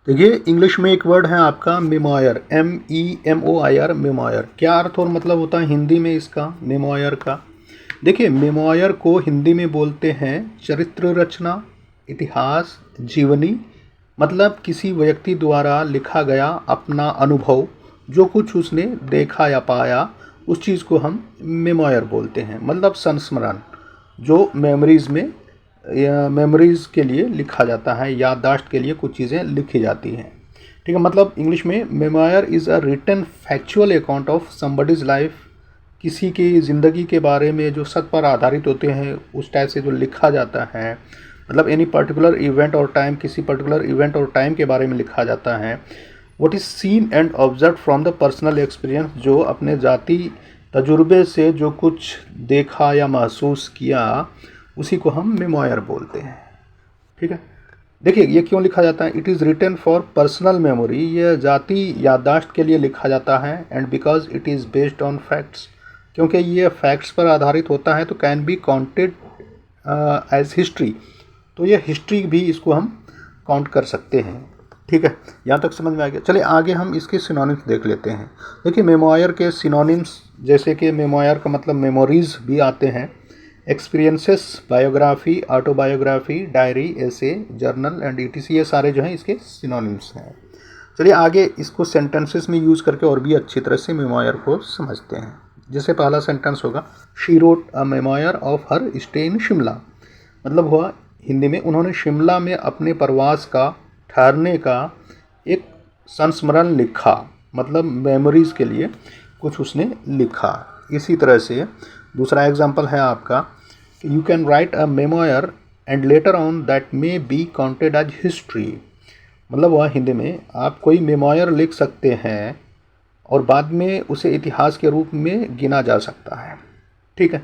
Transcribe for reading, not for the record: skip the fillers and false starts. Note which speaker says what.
Speaker 1: देखिए, इंग्लिश में एक वर्ड है आपका मेमोयर, MEMOIR, मेमोयर। क्या अर्थ और मतलब होता है हिंदी में इसका, मेमोयर का? देखिए, मेमोयर को हिंदी में बोलते हैं चरित्र रचना, इतिहास, जीवनी। मतलब किसी व्यक्ति द्वारा लिखा गया अपना अनुभव, जो कुछ उसने देखा या पाया, उस चीज़ को हम मेमोयर बोलते हैं। मतलब संस्मरण, जो मेमोरीज में या मेमोरीज के लिए लिखा जाता है, याददाश्त के लिए कुछ चीज़ें लिखी जाती हैं। ठीक है, मतलब इंग्लिश में memoir is a written factual account of somebody's life. किसी की ज़िंदगी के बारे में जो सत्य पर आधारित होते हैं, उस टाइप से जो लिखा जाता है। मतलब एनी पर्टिकुलर इवेंट और टाइम, किसी पर्टिकुलर इवेंट और टाइम के बारे में लिखा जाता है। What is scene and observe from the personal experience, जो अपने ज़ाती तजुर्बे से जो कुछ देखा या महसूस किया, उसी को हम मेमोयर बोलते हैं। ठीक है, देखिए ये क्यों लिखा जाता है। It is written for personal memory, ये जाति याददाश्त के लिए लिखा जाता है। And because it is based on facts, क्योंकि ये फैक्ट्स पर आधारित होता है, तो can be counted as history, तो ये हिस्ट्री भी इसको हम काउंट कर सकते हैं। ठीक है, यहाँ तक समझ में आ गया। चलिए आगे हम इसके सिनोनिम्स देख लेते हैं। देखिए, मेमोयर के सिनोनिम्स, जैसे कि मेमोयर का मतलब मेमोरीज भी आते हैं, एक्सपीरियंसेस, बायोग्राफी, ऑटोबायोग्राफी, डायरी, ऐसे, जर्नल एंड ETC, ये सारे जो हैं इसके सिनोनिम्स हैं। चलिए आगे इसको सेंटेंसेस में यूज़ करके और भी अच्छी तरह से मेमोयर को समझते हैं। जैसे पहला सेंटेंस होगा, she wrote a memoir of her stay in Shimla. मतलब हुआ हिंदी में, उन्होंने शिमला में अपने प्रवास का, ठहरने का एक संस्मरण लिखा। मतलब मेमोरीज के लिए कुछ उसने लिखा। इसी तरह से दूसरा एग्जाम्पल है आपका, you can write a memoir and later on that may be counted as history. मतलब वह हिंदी में, आप कोई मेमोयर लिख सकते हैं और बाद में उसे इतिहास के रूप में गिना जा सकता है। ठीक है,